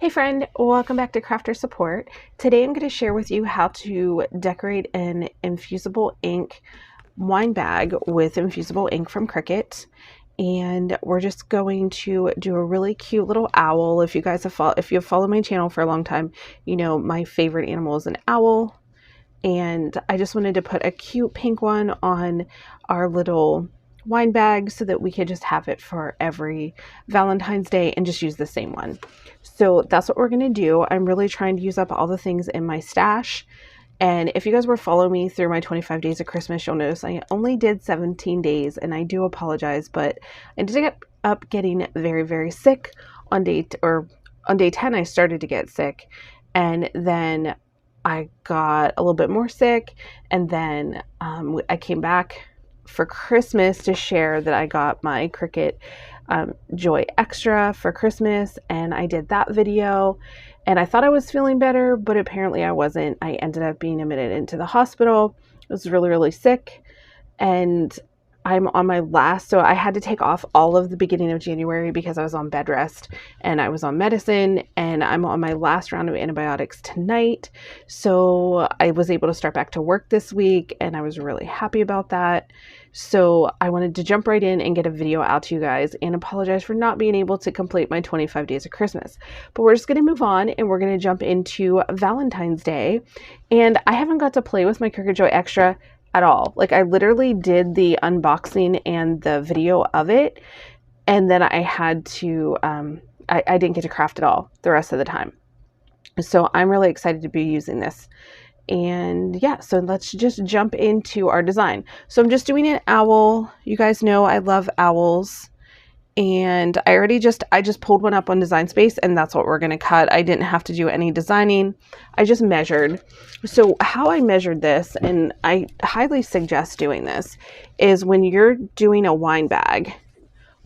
Hey friend, welcome back to Crafter Support. Today I'm going to share with you how to decorate an infusible ink wine bag with infusible ink from Cricut. And we're just going to do a really cute little owl. If you guys have followed my channel for a long time, you know my favorite animal is an owl. And I just wanted to put a cute pink one on our little wine bag so that we could just have it for every Valentine's Day and just use the same one. So that's what we're going to do. I'm really trying to use up all the things in my stash. And if you guys were following me through my 25 days of Christmas, you'll notice I only did 17 days, and I do apologize, but I did get up getting very, very sick on day 10. I started to get sick, and then I got a little bit more sick, and then I came back for Christmas to share that I got my Cricut Joy Extra for Christmas, and I did that video, and I thought I was feeling better, but apparently I wasn't. I ended up being admitted into the hospital. I was really, really sick, and I'm on my last, so I had to take off all of the beginning of January because I was on bed rest and I was on medicine, and I'm on my last round of antibiotics tonight. So I was able to start back to work this week, and I was really happy about that. So I wanted to jump right in and get a video out to you guys and apologize for not being able to complete my 25 days of Christmas. But we're just going to move on, and we're going to jump into Valentine's Day. And I haven't got to play with my Cricut Joy Extra at all. Like, I literally did the unboxing and the video of it, and then I had to I didn't get to craft at all the rest of the time. So I'm really excited to be using this. And yeah, so let's just jump into our design. So I'm just doing an owl. You guys know I love owls. And I just pulled one up on Design Space, and that's what we're going to cut. I didn't have to do any designing. I just measured. So how I measured this, and I highly suggest doing this, is when you're doing a wine bag,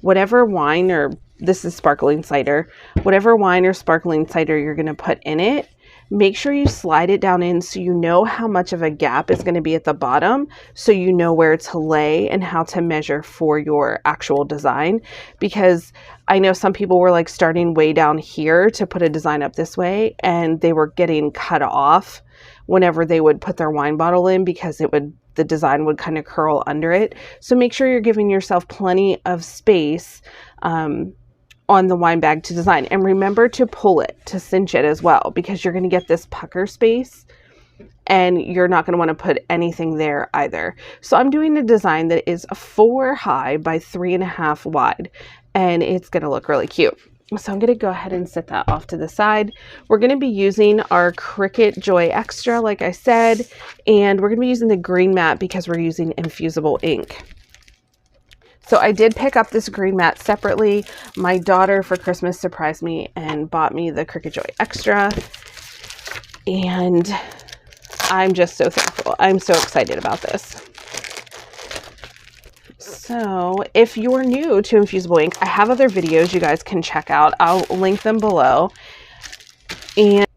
whatever wine, or this is sparkling cider, whatever wine or sparkling cider you're going to put in it, make sure you slide it down in so you know how much of a gap is going to be at the bottom, so you know where to lay and how to measure for your actual design. Because I know some people were like starting way down here to put a design up this way, and they were getting cut off whenever they would put their wine bottle in, because the design would kind of curl under it. So make sure you're giving yourself plenty of space on the wine bag to design. And remember to pull it, to cinch it as well, because you're going to get this pucker space and you're not going to want to put anything there either. So I'm doing a design that is 4 high by 3.5 wide, and it's going to look really cute. So I'm going to go ahead and set that off to the side. We're going to be using our Cricut Joy Extra, like I said, and we're going to be using the green mat because we're using infusible ink. So I did pick up this green mat separately. My daughter for Christmas surprised me and bought me the Cricut Joy Extra. And I'm just so thankful. I'm so excited about this. So if you're new to infusible ink, I have other videos you guys can check out. I'll link them below. And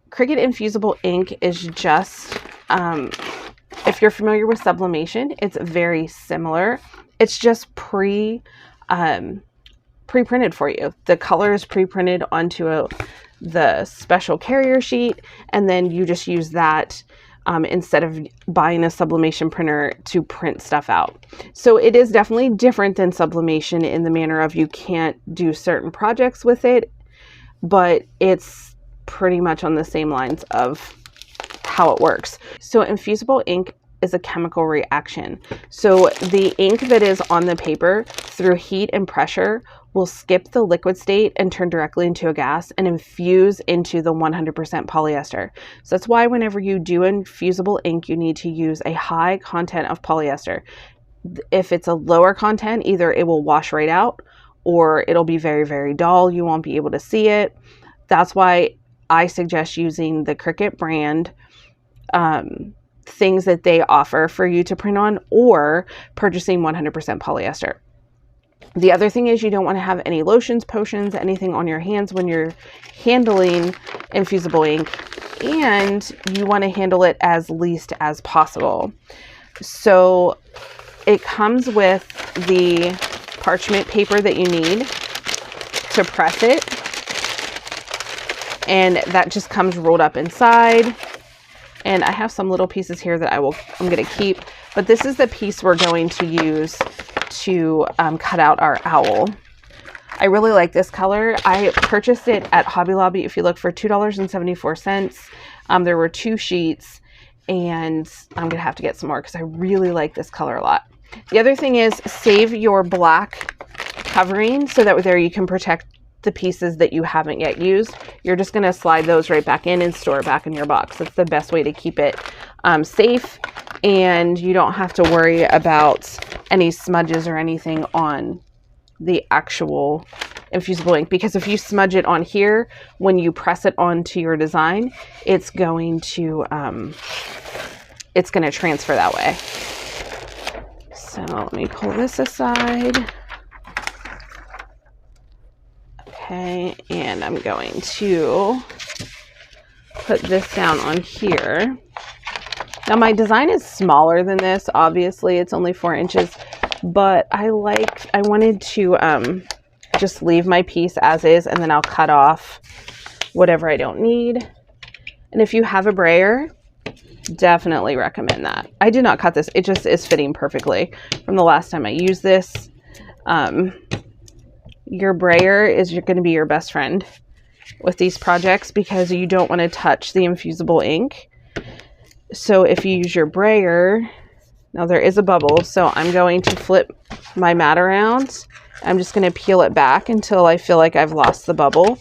Cricut infusible ink is just, if you're familiar with sublimation, it's very similar. It's just pre-printed for you. The color is pre-printed onto the special carrier sheet, and then you just use that instead of buying a sublimation printer to print stuff out. So it is definitely different than sublimation in the manner of you can't do certain projects with it, but it's pretty much on the same lines of how it works. So infusible ink is a chemical reaction. So the ink that is on the paper, through heat and pressure, will skip the liquid state and turn directly into a gas and infuse into the 100% polyester. So that's why whenever you do infusible ink, you need to use a high content of polyester. If it's a lower content, either it will wash right out or it'll be very, very dull. You won't be able to see it. That's why I suggest using the Cricut brand things that they offer for you to print on, or purchasing 100% polyester. The other thing is you don't want to have any lotions, potions, anything on your hands when you're handling infusible ink, and you want to handle it as least as possible. So it comes with the parchment paper that you need to press it. and that just comes rolled up inside. And I have some little pieces here that I'm going to keep, but this is the piece we're going to use to cut out our owl. I really like this color. I purchased it at Hobby Lobby, if you look, for $2.74. There were 2 sheets, and I'm going to have to get some more because I really like this color a lot. The other thing is, save your black covering so that there you can protect the pieces that you haven't yet used. You're just going to slide those right back in and store it back in your box. That's the best way to keep it safe, and you don't have to worry about any smudges or anything on the actual infusible ink, because if you smudge it on here, when you press it onto your design, it's going to transfer that way. So let me pull this aside. Okay, and I'm going to put this down on here. Now my design is smaller than this, obviously it's only 4 inches, but I wanted to just leave my piece as is, and then I'll cut off whatever I don't need. And if you have a brayer, definitely recommend that. I did not cut this, it just is fitting perfectly from the last time I used this. Your brayer is going to be your best friend with these projects because you don't want to touch the infusible ink. So if you use your brayer, now there is a bubble, so I'm going to flip my mat around. I'm just going to peel it back until I feel like I've lost the bubble.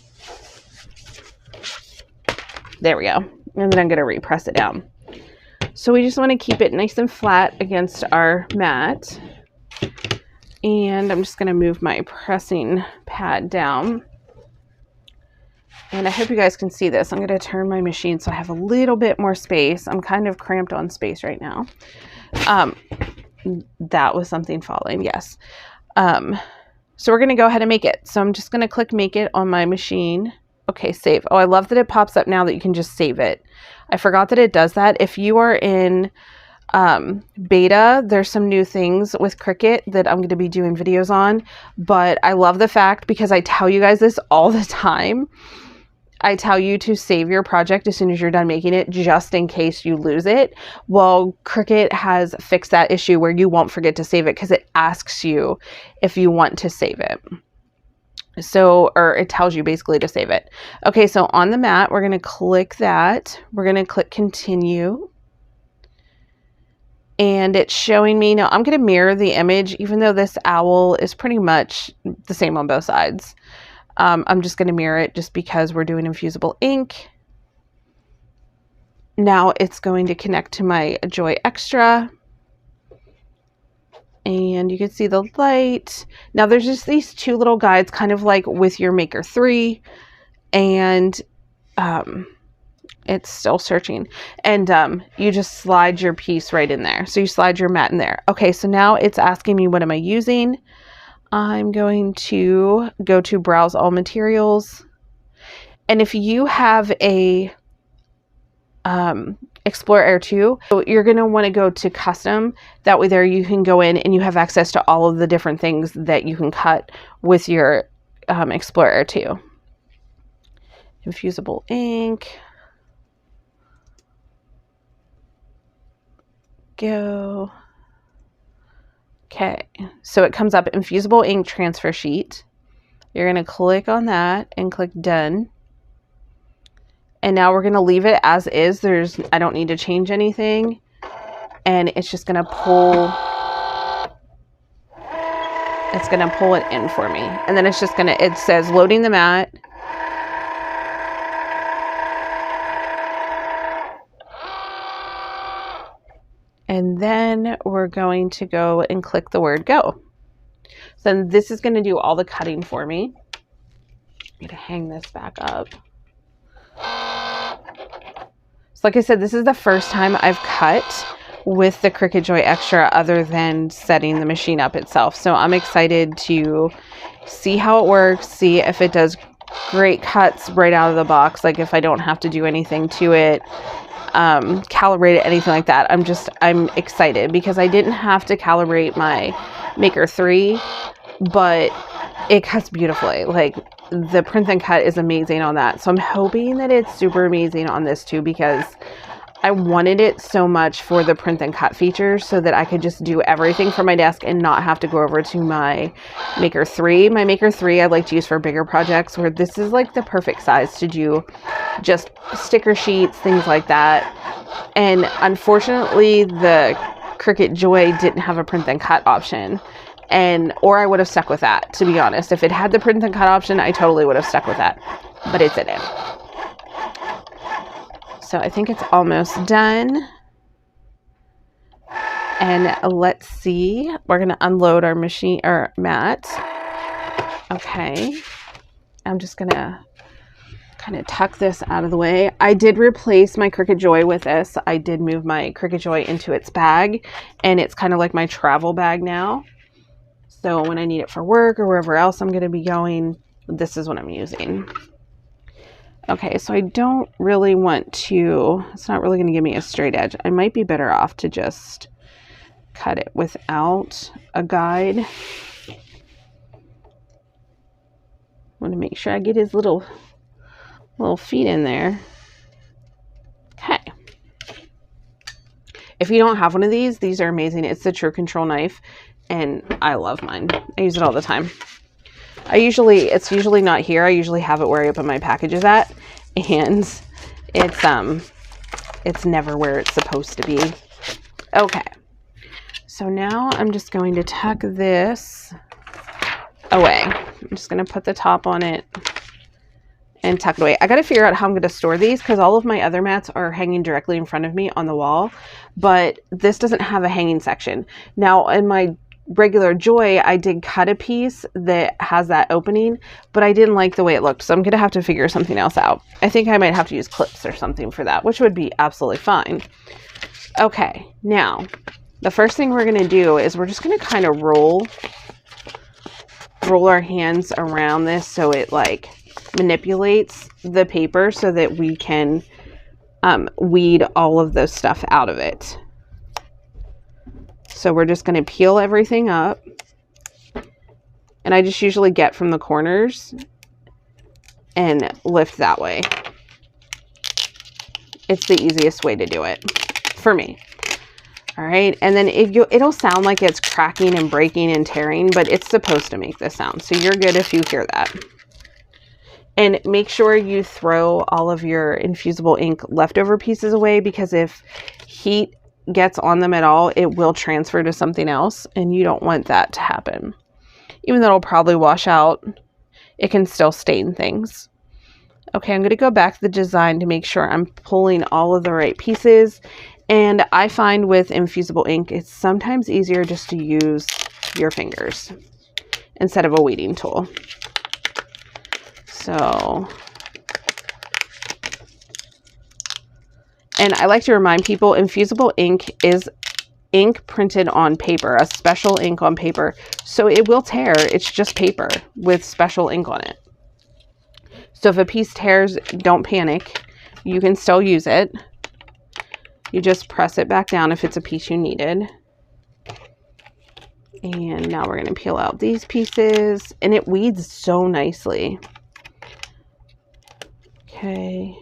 There we go. And then I'm going to repress it down. So we just want to keep it nice and flat against our mat. And I'm just going to move my pressing pad down. And I hope you guys can see this. I'm going to turn my machine so I have a little bit more space. I'm kind of cramped on space right now. That was something falling, yes. So we're going to go ahead and make it. So I'm just going to click make it on my machine. Okay, save. Oh, I love that it pops up now that you can just save it. I forgot that it does that. If you are in beta, there's some new things with Cricut that I'm going to be doing videos on, but I love the fact, because I tell you guys this all the time, I tell you to save your project as soon as you're done making it, just in case you lose it. Well, Cricut has fixed that issue where you won't forget to save it because it asks you if you want to save it. So, or it tells you basically to save it. Okay, so on the mat, we're going to click that. We're going to click continue. And it's showing me, now I'm going to mirror the image, even though this owl is pretty much the same on both sides. I'm just going to mirror it just because we're doing infusible ink. Now it's going to connect to my Joy Extra. And you can see the light. Now there's just these 2 little guides, kind of like with your Maker 3. And it's still searching. And you just slide your piece right in there. So you slide your mat in there. Okay, so now it's asking me, what am I using? I'm going to go to browse all materials. And if you have a Explore Air 2, so you're going to want to go to custom. That way there you can go in and you have access to all of the different things that you can cut with your Explore Air 2. Infusible ink. Go. Okay, so it comes up infusible ink transfer sheet. You're going to click on that and click done. And now we're going to leave it as is. I don't need to change anything. And it's just going to pull. It's going to pull it in for me. And then it's just going to, it says loading the mat. And then we're going to go and click the word go. So then this is going to do all the cutting for me. I'm going to hang this back up. So like I said, this is the first time I've cut with the Cricut Joy Extra other than setting the machine up itself. So I'm excited to see how it works, see if it does great cuts right out of the box, like if I don't have to do anything to it. Calibrate it, anything like that. I'm excited because I didn't have to calibrate my Maker 3, but it cuts beautifully. Like, the print and cut is amazing on that. So I'm hoping that it's super amazing on this too, because I wanted it so much for the print and cut feature so that I could just do everything from my desk and not have to go over to my Maker 3. My Maker 3 I like to use for bigger projects, where this is like the perfect size to do just sticker sheets, things like that. And unfortunately, the Cricut Joy didn't have a print and cut option. Or I would have stuck with that, to be honest. If it had the print and cut option, I totally would have stuck with that. But it didn't. So I think it's almost done. And let's see. We're going to unload our machine or mat. Okay. I'm just going to kind of tuck this out of the way. I did replace my Cricut Joy with this. I did move my Cricut Joy into its bag, and it's kind of like my travel bag now. So when I need it for work or wherever else I'm going to be going, this is what I'm using. Okay, so I don't really want to, it's not really going to give me a straight edge. I might be better off to just cut it without a guide. I want to make sure I get his little feet in there. Okay. If you don't have one of these are amazing. It's the True Control knife, and I love mine. I use it all the time. It's usually not here. I usually have it where I open my packages at, and it's never where it's supposed to be. Okay. So now I'm just going to tuck this away. I'm just going to put the top on it and tuck it away. I got to figure out how I'm going to store these, because all of my other mats are hanging directly in front of me on the wall, but this doesn't have a hanging section. Now in my regular Joy, I did cut a piece that has that opening, but I didn't like the way it looked, so I'm gonna have to figure something else out. I think I might have to use clips or something for that, which would be absolutely fine. Okay, now the first thing we're gonna do is we're just gonna kind of roll our hands around this so it like manipulates the paper so that we can weed all of the stuff out of it. So we're just going to peel everything up, and I just usually get from the corners and lift that way. It's the easiest way to do it for me. All right. And then it'll sound like it's cracking and breaking and tearing, but it's supposed to make this sound. So you're good if you hear that. And make sure you throw all of your infusible ink leftover pieces away, because if heat gets on them at all, it will transfer to something else, and you don't want that to happen. Even though it'll probably wash out, it can still stain things. Okay, I'm going to go back to the design to make sure I'm pulling all of the right pieces. And I find with infusible ink, it's sometimes easier just to use your fingers instead of a weeding tool. So, and I like to remind people, infusible ink is ink printed on paper, a special ink on paper. So it will tear. It's just paper with special ink on it. So if a piece tears, don't panic. You can still use it. You just press it back down if it's a piece you needed. And now we're going to peel out these pieces, and it weeds so nicely. Okay.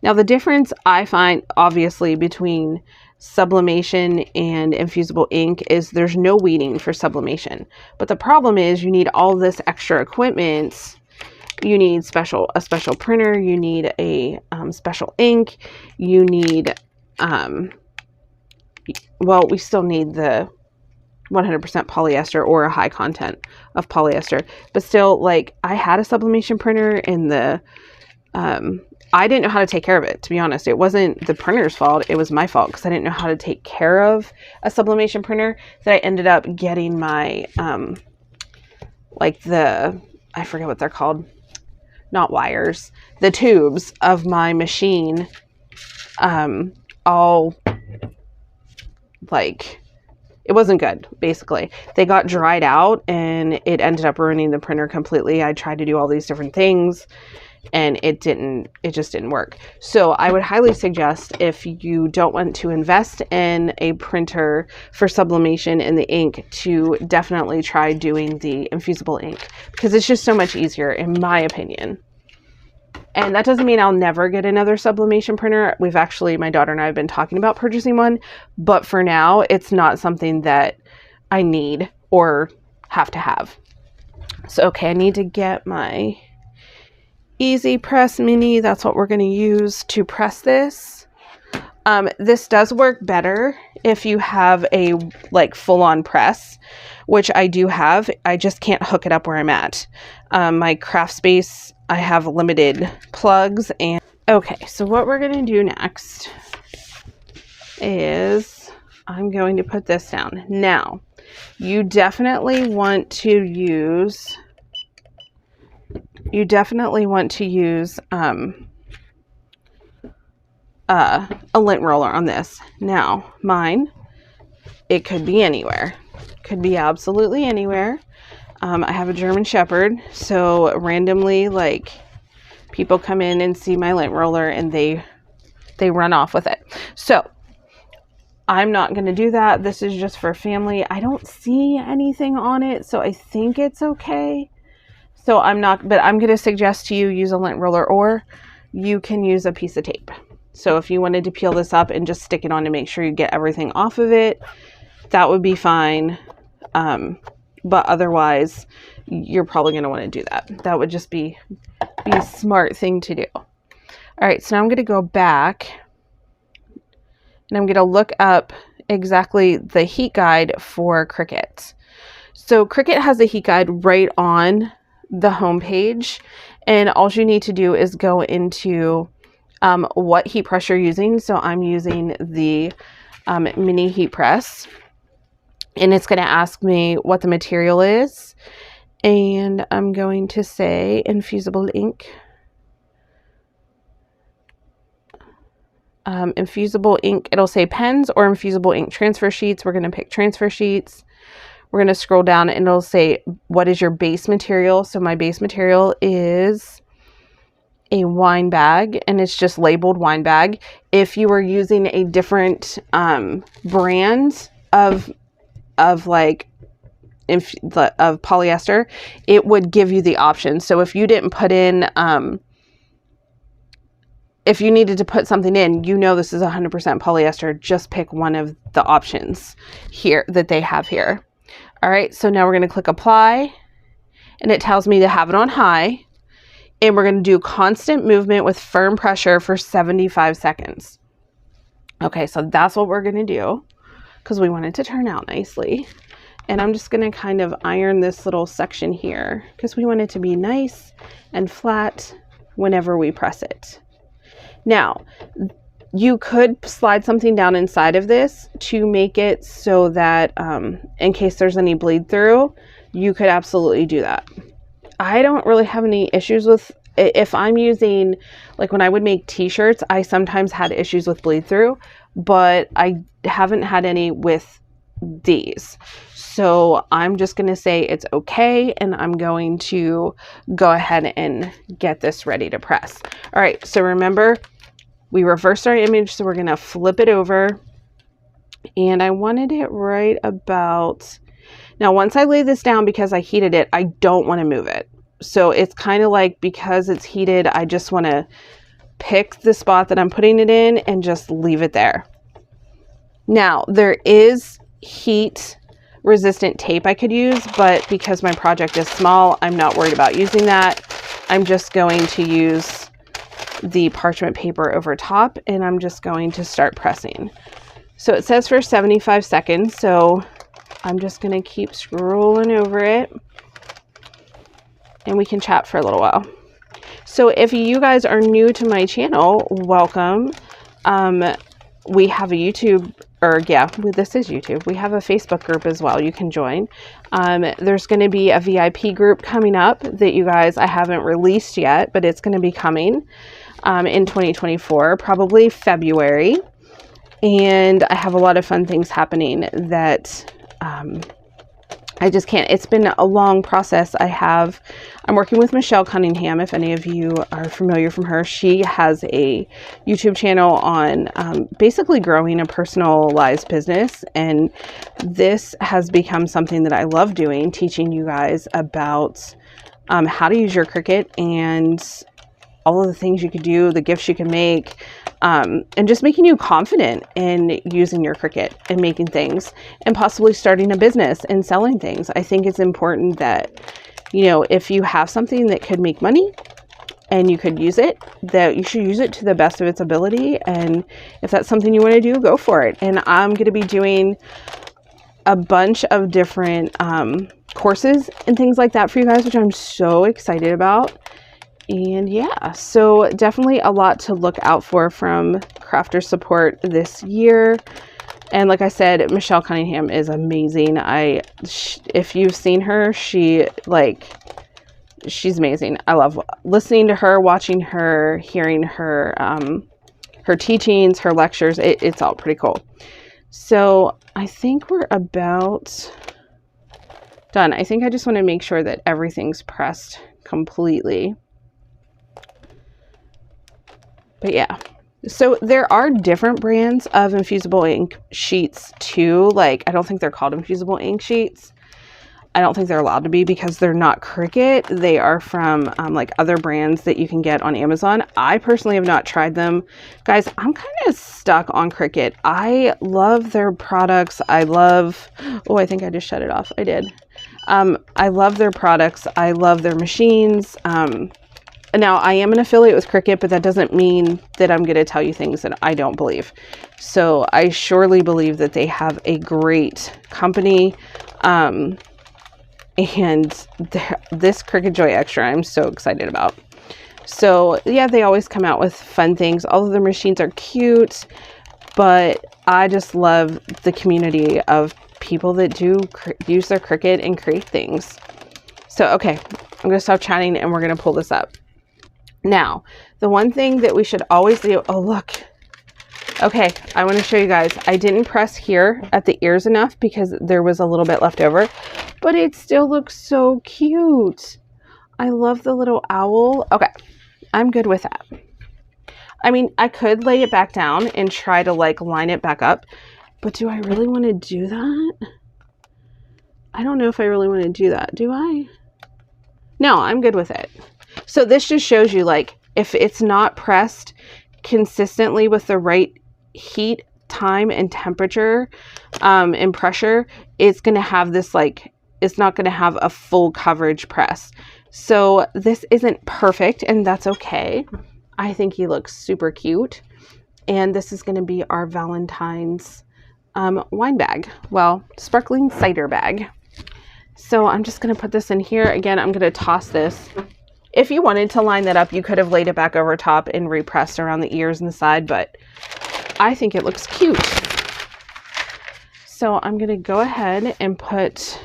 Now the difference I find obviously between sublimation and infusible ink is there's no weeding for sublimation. But the problem is you need all this extra equipment. You need a special printer. You need a special ink. You need, well, we still need the 100% polyester or a high content of polyester. But still, like, I had a sublimation printer, and I didn't know how to take care of it, to be honest. It wasn't the printer's fault. It was my fault, because I didn't know how to take care of a sublimation printer, that I ended up getting my, I forget what they're called. Not wires. The tubes of my machine, all, like, it wasn't good, basically. They got dried out, and it ended up ruining the printer completely. I tried to do all these different things, and it just didn't work. So I would highly suggest, if you don't want to invest in a printer for sublimation in the ink, to definitely try doing the infusible ink, because it's just so much easier in my opinion. And that doesn't mean I'll never get another sublimation printer. We've actually, my daughter and I have been talking about purchasing one, but for now it's not something that I need or have to have. So, okay, I need to get my Easy Press Mini. That's what we're going to use to press this. This does work better if you have a like full-on press, which I do have. I just can't hook it up where I'm at. My craft space, I have limited plugs. And okay, so what we're going to do next is I'm going to put this down. Now, you definitely want to use a lint roller on this. Now, mine, it could be anywhere. Could be absolutely anywhere. I have a German Shepherd, so randomly, like, people come in and see my lint roller and they run off with it. So I'm not going to do that. This is just for family. I don't see anything on it, so I think it's okay. So I'm going to suggest to you use a lint roller, or you can use a piece of tape. So if you wanted to peel this up and just stick it on to make sure you get everything off of it, that would be fine. But otherwise, you're probably going to want to do that. That would just be a smart thing to do. All right, so now I'm going to go back and I'm going to look up exactly the heat guide for Cricut. So Cricut has a heat guide right on the home page, and all you need to do is go into what heat press you're using. So I'm using the mini heat press, and it's going to ask me what the material is, and I'm going to say infusible ink. Infusible ink, it'll say pens or infusible ink transfer sheets. We're going to pick transfer sheets. We're going to scroll down and it'll say, what is your base material? So my base material is a wine bag, and it's just labeled wine bag. If you were using a different brand of polyester, it would give you the option. So if you didn't put in, if you needed to put something in, you know this is 100% polyester, just pick one of the options here that they have here. All right, so now we're going to click apply, and it tells me to have it on high, and we're going to do constant movement with firm pressure for 75 seconds. Okay, so that's what we're going to do because we want it to turn out nicely. And I'm just going to kind of iron this little section here because we want it to be nice and flat whenever we press it. Now, you could slide something down inside of this to make it so that in case there's any bleed through, you could absolutely do that. I don't really have any issues with, if I'm using, like when I would make t-shirts, I sometimes had issues with bleed through, but I haven't had any with these. So I'm just going to say it's okay, and I'm going to go ahead and get this ready to press. All right, so remember, we reversed our image, so we're going to flip it over, and I wanted it right about, now once I lay this down, because I heated it, I don't want to move it. So it's kind of like, because it's heated, I just want to pick the spot that I'm putting it in and just leave it there. Now, there is heat resistant tape I could use, but because my project is small, I'm not worried about using that. I'm just going to use the parchment paper over top, and I'm just going to start pressing. So it says for 75 seconds, so I'm just going to keep scrolling over it, and we can chat for a little while. So if you guys are new to my channel, welcome. We have a YouTube, this is YouTube. We have a Facebook group as well. You can join. There's going to be a VIP group coming up that you guys, I haven't released yet, but it's going to be coming in 2024, probably February. And I have a lot of fun things happening that I just can't. It's been a long process. I'm working with Michelle Cunningham. If any of you are familiar from her, she has a YouTube channel on basically growing a personalized business. And this has become something that I love doing, teaching you guys about how to use your Cricut and all of the things you could do, the gifts you can make, and just making you confident in using your Cricut and making things and possibly starting a business and selling things. I think it's important that, you know, if you have something that could make money and you could use it, that you should use it to the best of its ability. And if that's something you want to do, go for it. And I'm going to be doing a bunch of different courses and things like that for you guys, which I'm so excited about. And yeah, so definitely a lot to look out for from Crafter Support this year. And like I said, Michelle Cunningham is amazing. If you've seen her, she's amazing. I love listening to her, watching her, hearing her, her teachings, her lectures. It's all pretty cool. So I think we're about done. I think I just want to make sure that everything's pressed completely. But yeah, so there are different brands of infusible ink sheets too. Like, I don't think they're called infusible ink sheets. I don't think they're allowed to be because they're not Cricut. They are from like other brands that you can get on Amazon. I personally have not tried them. Guys, I'm kind of stuck on Cricut. I love their products. I think I just shut it off. I did. I love their products. I love their machines. Now, I am an affiliate with Cricut, but that doesn't mean that I'm going to tell you things that I don't believe. So I surely believe that they have a great company. And this Cricut Joy Extra, I'm so excited about. So yeah, they always come out with fun things. All of the machines are cute, but I just love the community of people that do use their Cricut and create things. So, okay, I'm going to stop chatting and we're going to pull this up. Now, the one thing that we should always do, oh, look. Okay, I want to show you guys. I didn't press here at the ears enough because there was a little bit left over, but it still looks so cute. I love the little owl. Okay, I'm good with that. I mean, I could lay it back down and try to like line it back up, but do I really want to do that? I don't know if I really want to do that. Do I? No, I'm good with it. So this just shows you, like, if it's not pressed consistently with the right heat, time, and temperature and pressure, it's going to have this, like, it's not going to have a full coverage press. So this isn't perfect, and that's okay. I think he looks super cute. And this is going to be our Valentine's wine bag. Well, sparkling cider bag. So I'm just going to put this in here. Again, I'm going to toss this. If you wanted to line that up, you could have laid it back over top and repressed around the ears and the side, but I think it looks cute. So I'm going to go ahead and put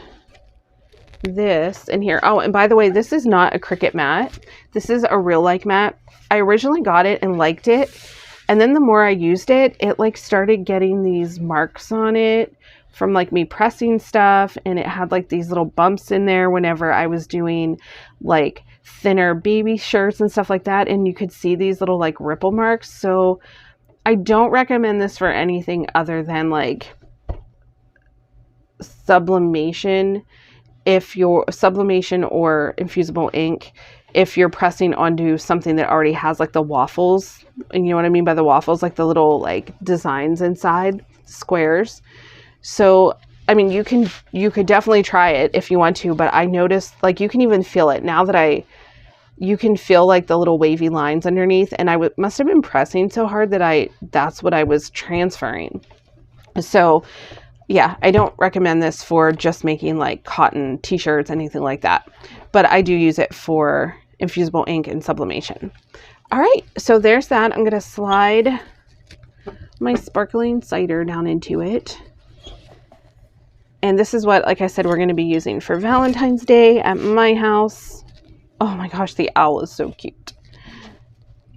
this in here. Oh, and by the way, this is not a Cricut mat. This is a real like mat. I originally got it and liked it. And then the more I used it, it like started getting these marks on it from like me pressing stuff. And it had like these little bumps in there whenever I was doing like thinner baby shirts and stuff like that, and you could see these little like ripple marks. So I don't recommend this for anything other than like sublimation. If you're sublimation or infusible ink, if you're pressing onto something that already has like the waffles, and you know what I mean by the waffles, like the little like designs inside, squares. So I mean, you could definitely try it if you want to, but I noticed like you can even feel it now that you can feel like the little wavy lines underneath, and I must have been pressing so hard that that's what I was transferring. So yeah, I don't recommend this for just making like cotton t-shirts, anything like that, but I do use it for infusible ink and sublimation. All right, so there's that. I'm going to slide my sparkling cider down into it. And this is what, like I said, we're going to be using for Valentine's Day at my house. Oh my gosh, the owl is so cute.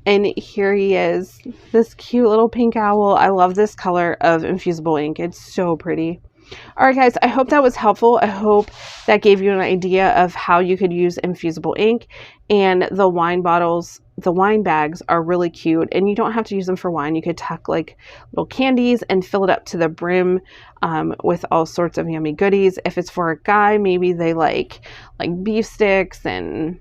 And here he is, this cute little pink owl. I love this color of infusible ink. It's so pretty. All right, guys, I hope that was helpful. I hope that gave you an idea of how you could use infusible ink. And the wine bottles, the wine bags are really cute, and you don't have to use them for wine. You could tuck like little candies and fill it up to the brim with all sorts of yummy goodies. If it's for a guy, maybe they like beef sticks and,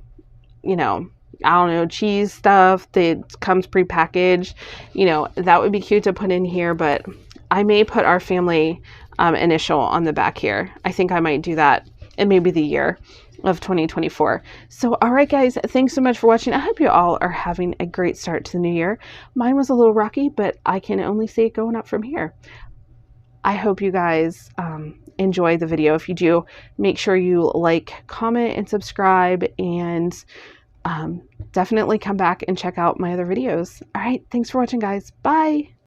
you know, I don't know, cheese stuff that comes prepackaged. You know, that would be cute to put in here, but I may put our family initial on the back here. I think I might do that in maybe the year of 2024. So, all right, guys, thanks so much for watching. I hope you all are having a great start to the new year. Mine was a little rocky, but I can only see it going up from here. I hope you guys enjoy the video. If you do, make sure you like, comment, and subscribe, and definitely come back and check out my other videos. All right, thanks for watching, guys. Bye.